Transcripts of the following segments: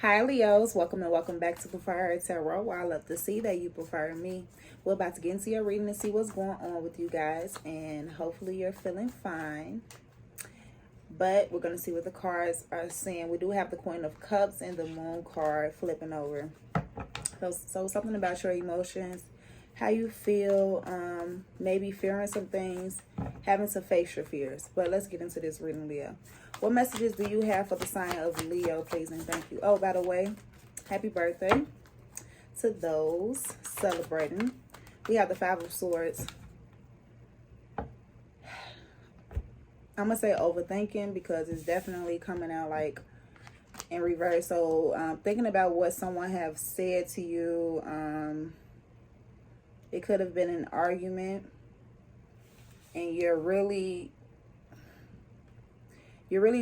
Hi Leos, welcome and welcome back to Preferher.tarot. Well, I love to see that you prefer me. We're about to get into your reading and see what's going on with you guys, and hopefully you're feeling fine. But we're going to see what the cards are saying. We do have the Queen of Cups and the Moon card flipping over. So something about your emotions, how you feel, maybe fearing some things, having to face your fears. But let's get into this reading, Leo. What messages do you have for the sign of Leo, please and thank you? Oh, by the way, happy birthday to those celebrating. We have the Five of Swords. I'm going to say overthinking because it's definitely coming out like in reverse. So thinking about what someone have said to you. It could have been an argument, and you're really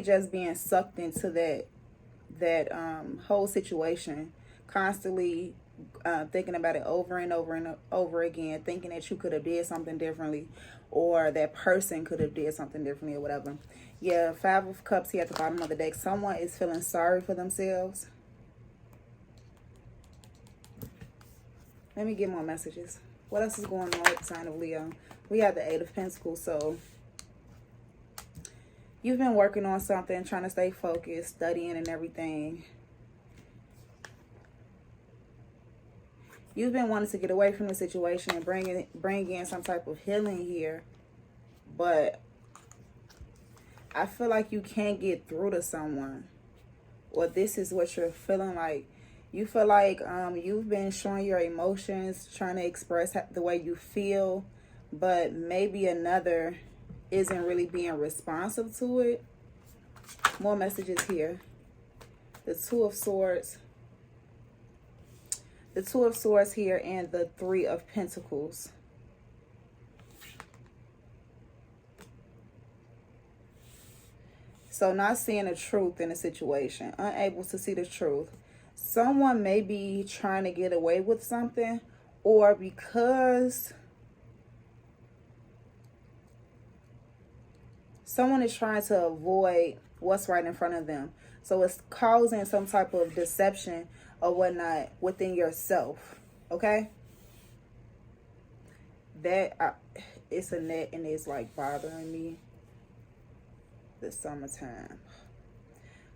just being sucked into that whole situation, constantly thinking about it over and over and over again, thinking that you could have did something differently, or that person could have did something differently, or whatever. Yeah, Five of Cups here at the bottom of the deck. Someone is feeling sorry for themselves. Let me get more messages. What else is going on with the sign of Leo? We have the Eight of Pentacles. So you've been working on something, trying to stay focused, studying and everything. You've been wanting to get away from the situation and bring in some type of healing here. But I feel like you can't get through to someone. Or this is what you're feeling like. You feel like you've been showing your emotions, trying to express the way you feel, but maybe another isn't really being responsive to it. More messages here. The Two of Swords. The Two of Swords here and the Three of Pentacles. So not seeing the truth in the situation. Unable to see the truth. Someone may be trying to get away with something, or because someone is trying to avoid what's right in front of them. So it's causing some type of deception or whatnot within yourself. Okay? It's a net and it's like bothering me. The summertime.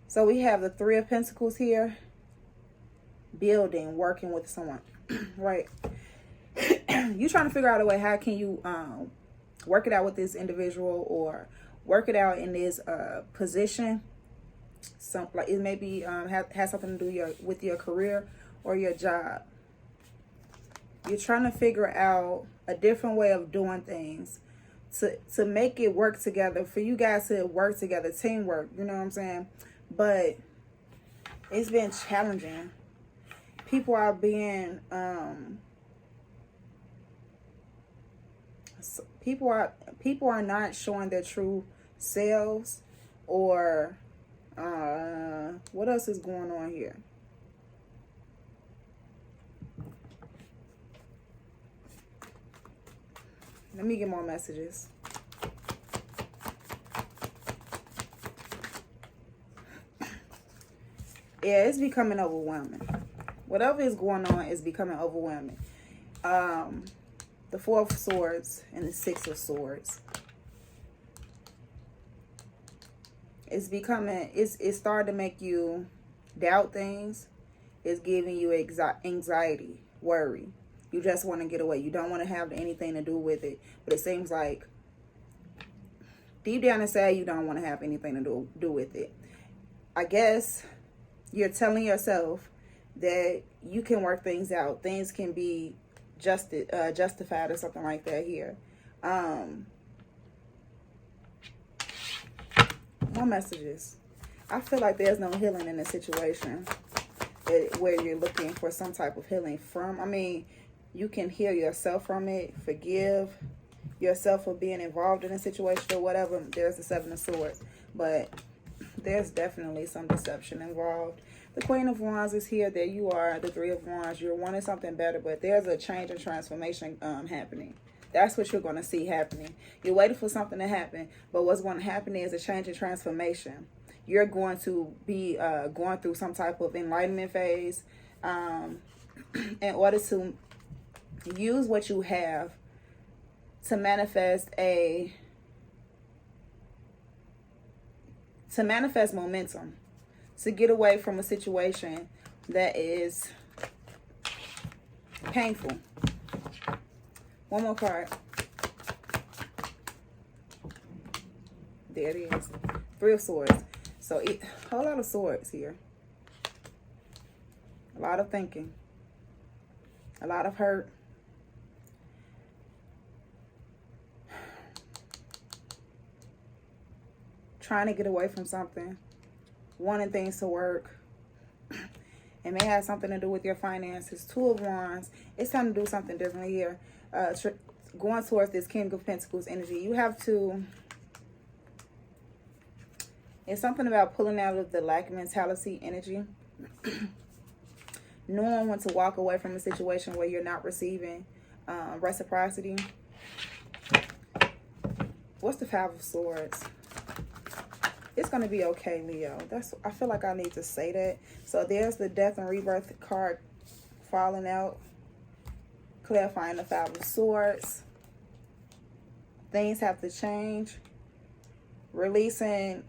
So we have the Three of Pentacles here. Building, working with someone, right? You trying to figure out a way, how can you work it out with this individual, or work it out in this position. Like it maybe has something to do with your career or your job. You're trying to figure out a different way of doing things to make it work together, for you guys to work together, teamwork, you know what I'm saying? But it's been challenging. People are being people are not showing their true selves, or what else is going on here? Let me get more messages. Yeah, it's becoming overwhelming. Whatever is going on is becoming overwhelming. The Four of Swords and the Six of Swords. It's starting to make you doubt things. It's giving you anxiety, worry. You just want to get away. You don't want to have anything to do with it. But it seems like deep down inside, you don't want to have anything to do with it. I guess you're telling yourself that you can work things out. Things can be justified or something like that here. More messages. I feel like there's no healing in the situation where you're looking for some type of healing from. I mean, you can heal yourself from it, forgive yourself for being involved in a situation or whatever. There's the Seven of Swords. But there's definitely some deception involved. The Queen of Wands is here. There you are. The Three of Wands. You're wanting something better, but there's a change and transformation happening. That's what you're going to see happening. You're waiting for something to happen, but what's going to happen is a change and transformation. you're going to be going through some type of enlightenment phase in order to use what you have to manifest momentum, to get away from a situation that is painful. One more card. There it is. 3 of Swords. So a whole lot of swords here. A lot of thinking. A lot of hurt. Trying to get away from something. Wanting things to work. It may have something to do with your finances. 2 of Wands. It's time to do something different here. Going towards this King of Pentacles energy. You have to... It's something about pulling out of the lack mentality energy. Knowing when to walk away from a situation where you're not receiving reciprocity. What's the 5 of Swords? It's going to be okay, Leo. I feel like I need to say that. So there's the Death and Rebirth card falling out. Clarifying the 5 of Swords. Things have to change. Releasing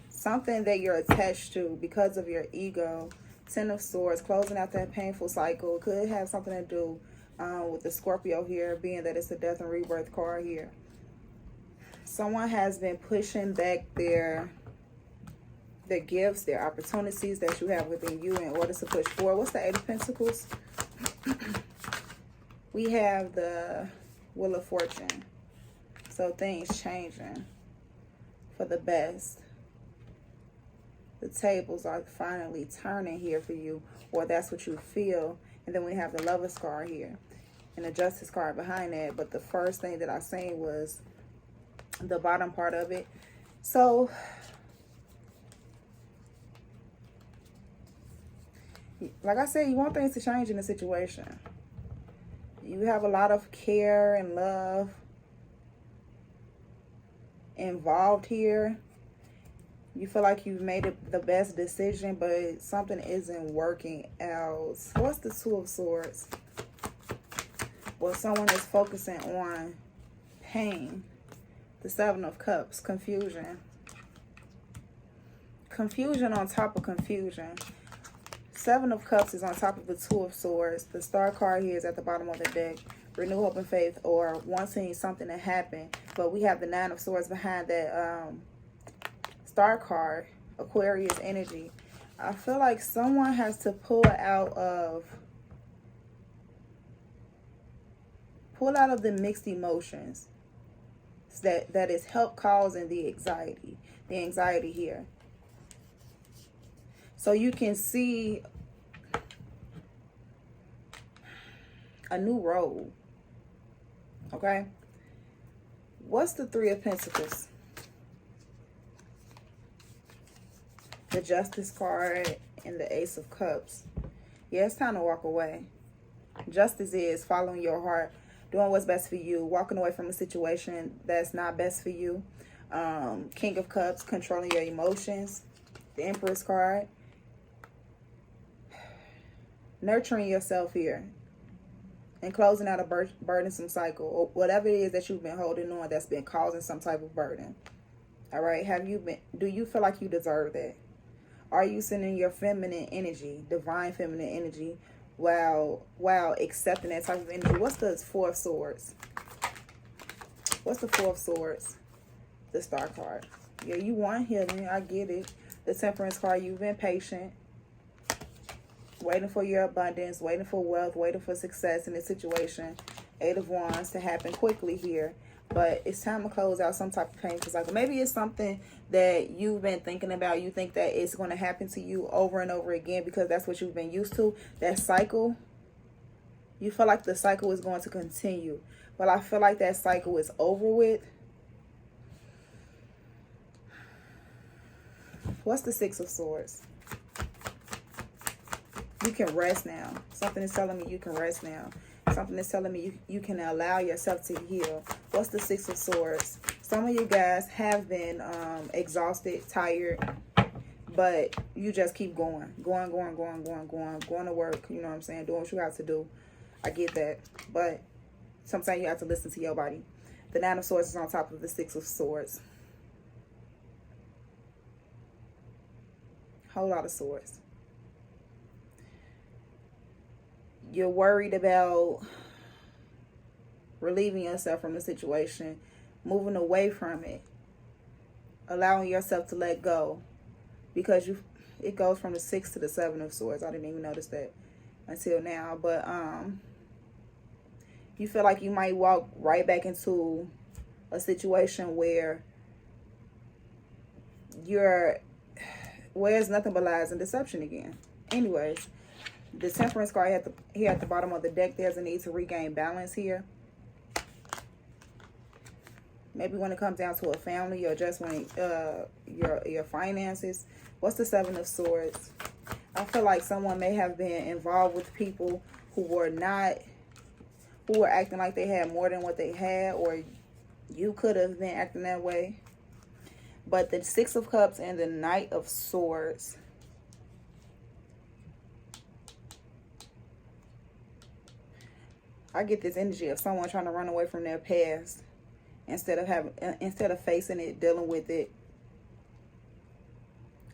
something that you're attached to because of your ego. 10 of Swords, closing out that painful cycle. Could have something to do with the Scorpio here, being that it's the Death and Rebirth card here. Someone has been pushing back their gifts, their opportunities that you have within you in order to push forward. What's the 8 of Pentacles? We have the Wheel of Fortune. So things changing for the best. The tables are finally turning here for you, or that's what you feel. And then we have the Lover's card here and the Justice card behind that. But the first thing that I seen was the bottom part of it. So like I said, you want things to change in the situation. You have a lot of care and love involved here. You feel like you've made it the best decision, but something isn't working out. What's the 2 of Swords? Well, someone is focusing on pain. The 7 of Cups, confusion. Confusion on top of confusion. 7 of Cups is on top of the 2 of Swords. The Star card here is at the bottom of the deck. Renew hope and faith, or wanting something to happen. But we have the 9 of Swords behind that Star card, Aquarius energy. I feel like someone has to pull out of the mixed emotions that is help causing the anxiety here. So you can see a new road. Okay. What's the 3 of Pentacles? The Justice card and the Ace of Cups. Yeah, it's time to walk away. Justice is following your heart, doing what's best for you, walking away from a situation that's not best for you. King of Cups, controlling your emotions. The Empress card. Nurturing yourself here. And closing out a burdensome cycle, or whatever it is that you've been holding on that's been causing some type of burden. All right, do you feel like you deserve that? Are you sending your feminine energy, divine feminine energy, while accepting that type of energy? What's the 4 of Swords? What's the 4 of Swords? The Star card. Yeah, you want healing, I get it. The Temperance card, you've been patient. Waiting for your abundance, waiting for wealth, waiting for success in this situation. 8 of Wands to happen quickly here. But it's time to close out some type of painful cycle. Maybe it's something that you've been thinking about. You think that it's going to happen to you over and over again because that's what you've been used to. That cycle. You feel like the cycle is going to continue. But I feel like that cycle is over with. What's the 6 of Swords? You can rest now. Something is telling me you can rest now. Something is telling me you can allow yourself to heal. What's the 6 of Swords? Some of you guys have been exhausted, tired, but you just keep going to work, you know what I'm saying, doing what you have to do. I get that, but sometimes you have to listen to your body. The Nine of Swords is on top of the Six of Swords. Whole lot of swords. You're worried about relieving yourself from the situation, moving away from it, allowing yourself to let go, because it goes from the Six to the Seven of Swords. I didn't even notice that until now, but you feel like you might walk right back into a situation where it's nothing but lies and deception again. Anyways, the Temperance card here at the bottom of the deck, there's a need to regain balance here. Maybe when it comes down to a family, or just when your finances. What's the Seven of Swords? I feel like someone may have been involved with people who were acting like they had more than what they had, or you could have been acting that way. But the Six of Cups and the Knight of Swords, I get this energy of someone trying to run away from their past instead of facing it, dealing with it,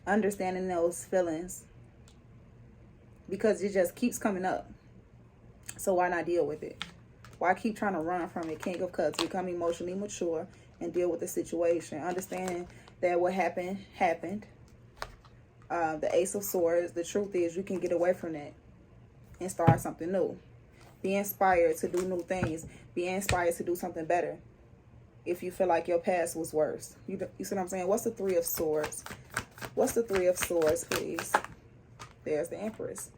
understanding those feelings, because it just keeps coming up. So why not deal with it? Why keep trying to run from it? King of Cups, become emotionally mature and deal with the situation, understanding that what happened. The Ace of Swords, the truth is you can get away from that and start something new. Be inspired to do new things. Be inspired to do something better if you feel like your past was worse. You see what I'm saying? What's the Three of Swords? What's the Three of Swords, please? There's the Empress.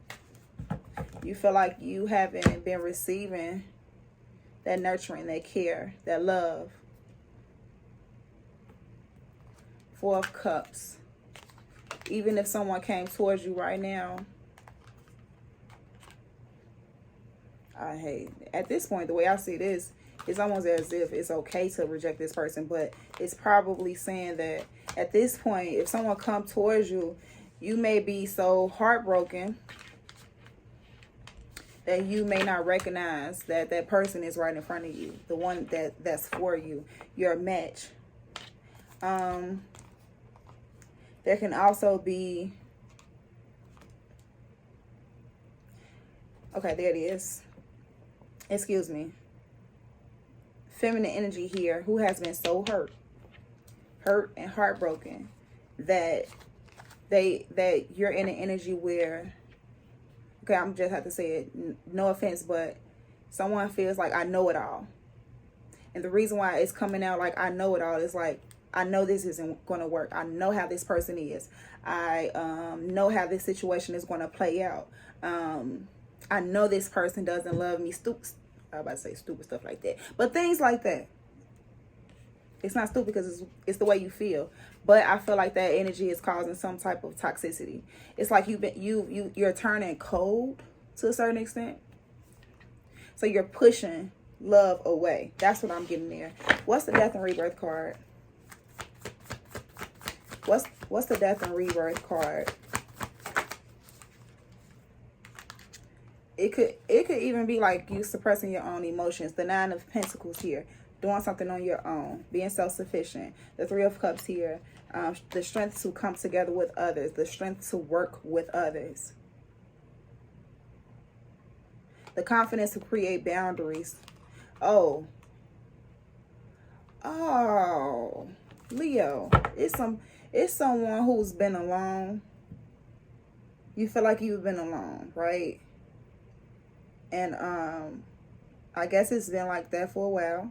You feel like you haven't been receiving that nurturing, that care, that love. Four of Cups. Even if someone came towards you right now, at this point, the way I see this, it's almost as if it's okay to reject this person, but it's probably saying that at this point, if someone comes towards you, you may be so heartbroken that you may not recognize that that person is right in front of you, the one that's for you, your match. There can also be, okay, there it is. Excuse me. Feminine energy here, who has been so hurt and heartbroken that you're in an energy where, okay, I'm just have to say it, no offense, but someone feels like I know it all. And the reason why it's coming out like I know it all is like, I know this isn't going to work. I know how this person is. I know how this situation is going to play out. I know this person doesn't love me. I was about to say stupid stuff like that. But things like that. It's not stupid because it's the way you feel. But I feel like that energy is causing some type of toxicity. It's like you're turning cold to a certain extent. So you're pushing love away. That's what I'm getting there. What's the Death and Rebirth card? What's the Death and Rebirth card? It could even be like you suppressing your own emotions. The Nine of Pentacles here, doing something on your own, being self-sufficient. The Three of Cups here, the strength to come together with others, the strength to work with others, the confidence to create boundaries. Oh, Leo, it's someone who's been alone. You feel like you've been alone, right? And I guess it's been like that for a while.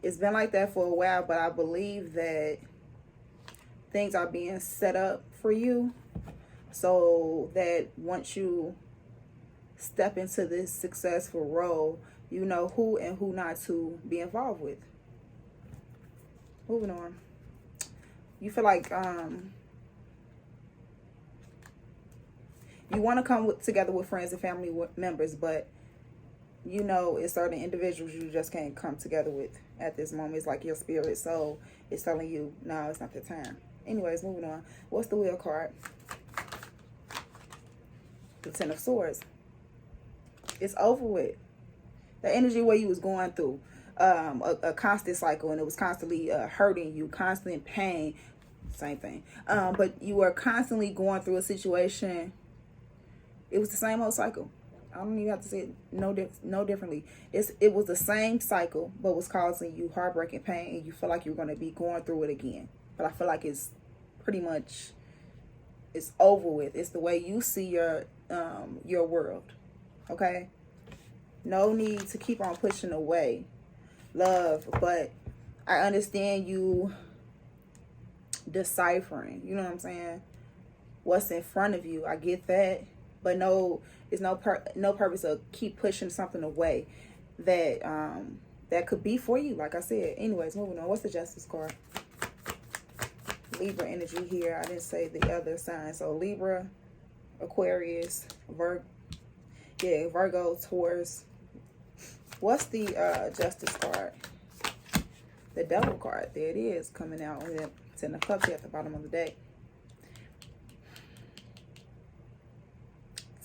It's been like that for a while, but I believe that things are being set up for you so that once you step into this successful role, you know who and who not to be involved with. Moving on. You feel like you want to come together with friends and family members, but you know, it's certain individuals you just can't come together with at this moment. It's like your spirit soul is telling you, no, it's not the time. Anyways, moving on. What's the Wheel card? The Ten of Swords. It's over with. The energy where you was going through a constant cycle, and it was constantly hurting you, constant pain, same thing. But you were constantly going through a situation. It was the same old cycle. I don't even have to say it no differently. It was the same cycle, but was causing you heartbreak and pain, and you feel like you're going to be going through it again. But I feel like it's pretty much, it's over with. It's the way you see your world. Okay? No need to keep on pushing away love, but I understand you deciphering, you know what I'm saying, what's in front of you. I get that, but no, it's no purpose to keep pushing something away that that could be for you, like I said. Anyways, moving on. What's the Justice card? Libra energy here. I didn't say the other sign. So Libra, Aquarius, Virgo, Taurus. What's the Justice card? The Devil card. There it is, coming out. It's in the Cups here at the bottom of the deck.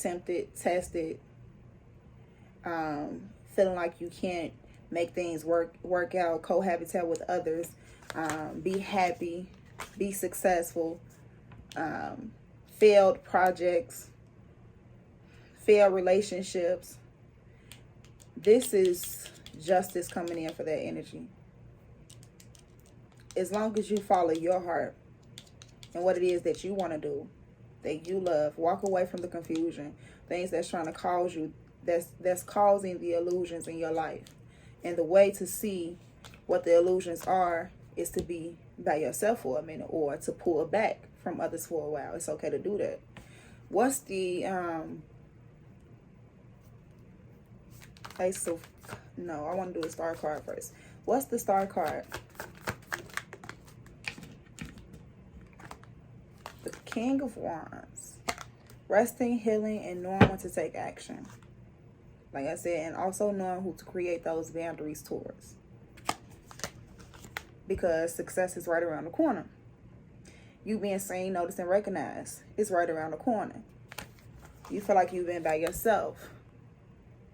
Tempted, tested, feeling like you can't make things work out, cohabitate with others, be happy, be successful, failed projects, failed relationships. This is justice coming in for that energy. As long as you follow your heart and what it is that you want to do, that you love, walk away from the confusion, things that's trying to cause you, that's causing the illusions in your life. And the way to see what the illusions are is to be by yourself for a minute, or to pull back from others for a while. It's okay to do that. What's the Ace of, no, I want to do the Star card first. What's the Star card? The King of Wands. Resting, healing, and knowing when to take action. Like I said, and also knowing who to create those boundaries towards. Because success is right around the corner. You being seen, noticed, and recognized is right around the corner. You feel like you've been by yourself,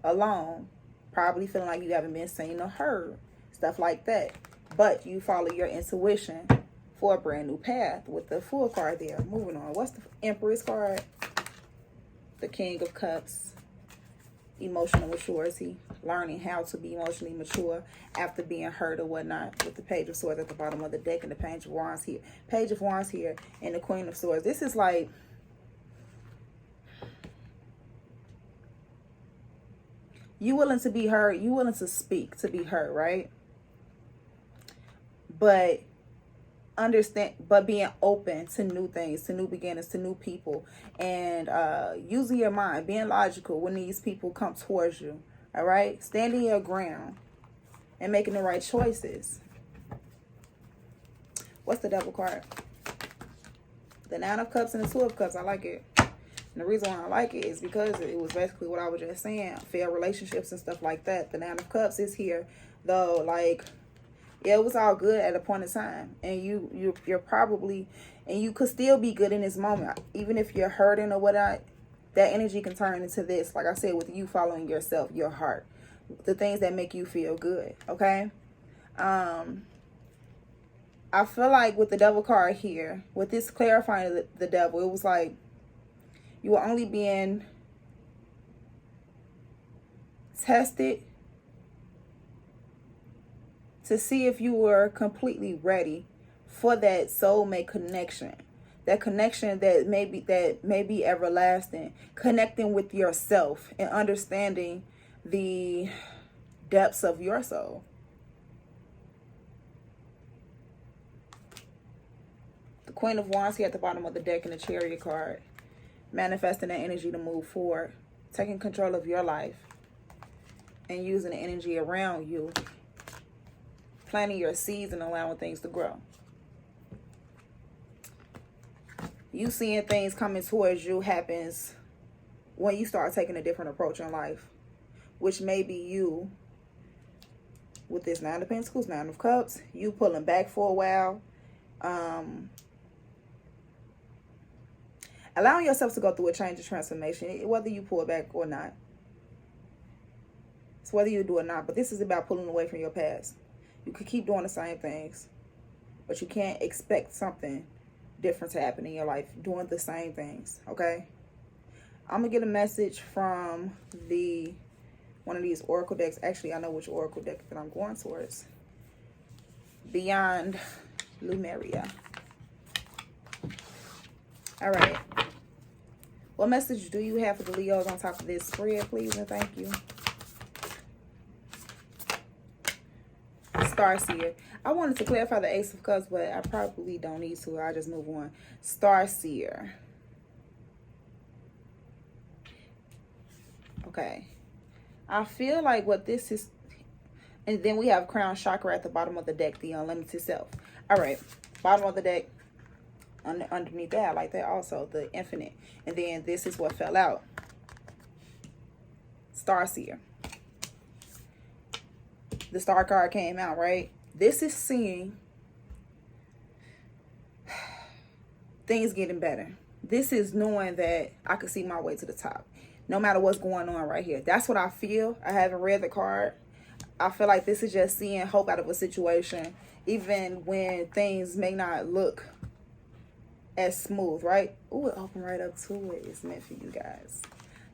alone, probably feeling like you haven't been seen or heard, stuff like that. But you follow your intuition for a brand new path with the Fool card there. Moving on. What's the Empress card? The King of Cups. Emotional maturity. Learning how to be emotionally mature after being hurt or whatnot. With the Page of Swords at the bottom of the deck and the Page of Wands here. Page of Wands here and the Queen of Swords. This is like, you willing to be heard. You willing to speak to be heard, right? But being open to new things, to new beginnings, to new people, and using your mind, being logical when these people come towards you. All right, standing your ground and making the right choices. What's the Devil card? The Nine of Cups and the Two of Cups. I like it. And the reason why I like it is because it was basically what I was just saying, failed relationships and stuff like that. The Nine of Cups is here, though, like, yeah, it was all good at a point in time, and you're probably, and you could still be good in this moment, even if you're hurting or whatnot. That energy can turn into this, like I said, with you following yourself, your heart, the things that make you feel good. Okay. I feel like with the Devil card here, with this clarifying the devil, it was like you were only being tested to see if you were completely ready for that soulmate connection. That connection that may be everlasting. Connecting with yourself and understanding the depths of your soul. The Queen of Wands here at the bottom of the deck and the Chariot card. Manifesting that energy to move forward. Taking control of your life. And using the energy around you. Planting your seeds and allowing things to grow. You seeing things coming towards you happens when you start taking a different approach in life. which may be you with this Nine of Pentacles, Nine of Cups. You pulling back for a while. Allowing yourself to go through a change of transformation, whether you pull back or not. It's whether you do or not, but this is about pulling away from your past. You could keep doing the same things, but you can't expect something different to happen in your life doing the same things, okay? I'm going to get a message from one of these oracle decks. Actually, I know which oracle deck that I'm going towards. Beyond Lumeria. All right. What message do you have for the Leos on top of this spread, please, and thank you. Starseer. I wanted to clarify the Ace of Cups, but I probably don't need to. I'll just move on. Starseer. Okay. I feel like what this is, and then we have Crown Chakra at the bottom of the deck, the unlimited self. All right. Bottom of the deck. Underneath that, I like that also, the infinite. And then this is what fell out. Starseer. The star card came out, right? This is seeing things getting better. This is knowing that I could see my way to the top, no matter what's going on right here. That's what I feel. I haven't read the card. I feel like this is just seeing hope out of a situation, even when things may not look as smooth, right? Ooh, it opened right up to it. It's meant for you guys.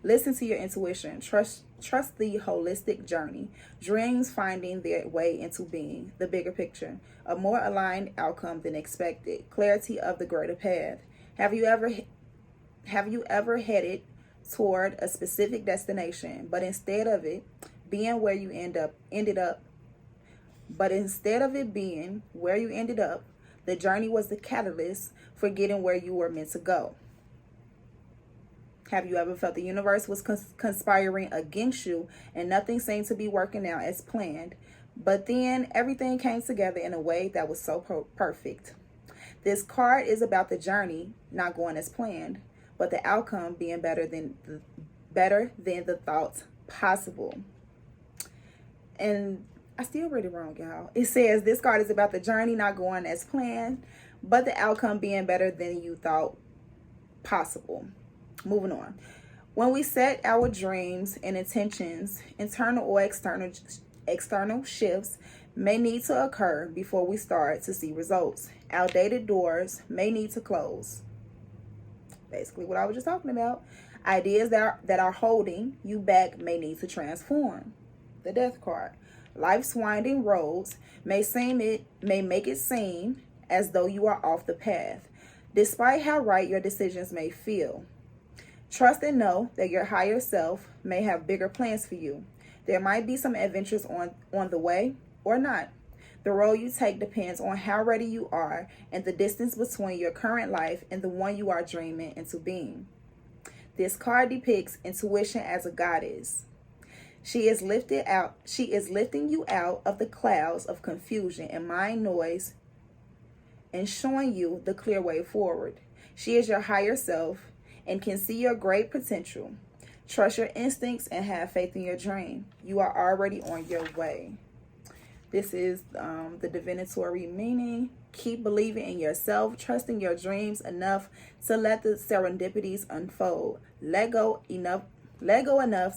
Listen to your intuition. Trust the holistic journey. Dreams finding their way into being. The bigger picture. A more aligned outcome than expected. Clarity of the greater path. Have you ever headed toward a specific destination, but instead of it being where you ended up, the journey was the catalyst for getting where you were meant to go? Have you ever felt the universe was conspiring against you and nothing seemed to be working out as planned, but then everything came together in a way that was so perfect? This card is about the journey not going as planned, but the outcome being better than the thoughts possible. And I still read it wrong, y'all. It says this card is about the journey not going as planned, but the outcome being better than you thought possible. Moving on. When we set our dreams and intentions, internal or external shifts may need to occur before we start to see results. Outdated doors may need to close. Basically what I was just talking about. Ideas that are holding you back may need to transform. The Death card. Life's winding roads may make it seem as though you are off the path, despite how right your decisions may feel. Trust and know that your higher self may have bigger plans for you. There might be some adventures on the way or not. The road you take depends on how ready you are and the distance between your current life and the one you are dreaming into being. This card depicts intuition as a goddess. She is lifting you out of the clouds of confusion and mind noise and showing you the clear way forward. She is your higher self and can see your great potential. Trust your instincts and have faith in your dream. You are already on your way. This is the divinatory meaning. Keep believing in yourself, trusting your dreams enough to let the serendipities unfold. Let go enough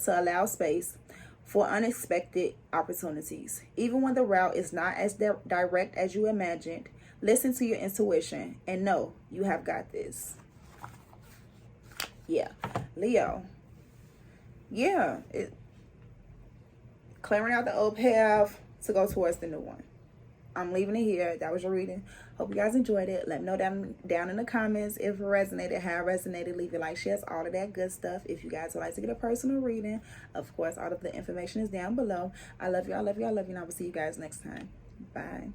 to allow space for unexpected opportunities. Even when the route is not as direct as you imagined, listen to your intuition and know you have got this. Yeah, Leo. Yeah, clearing out the old path to go towards the new one. I'm leaving it here. That was your reading. Hope you guys enjoyed it. Let me know down in the comments if it resonated, how it resonated. Leave your like, shares, all of that good stuff. If you guys would like to get a personal reading, of course, all of the information is down below. I love you. I love you. I love you. And I will see you guys next time. Bye.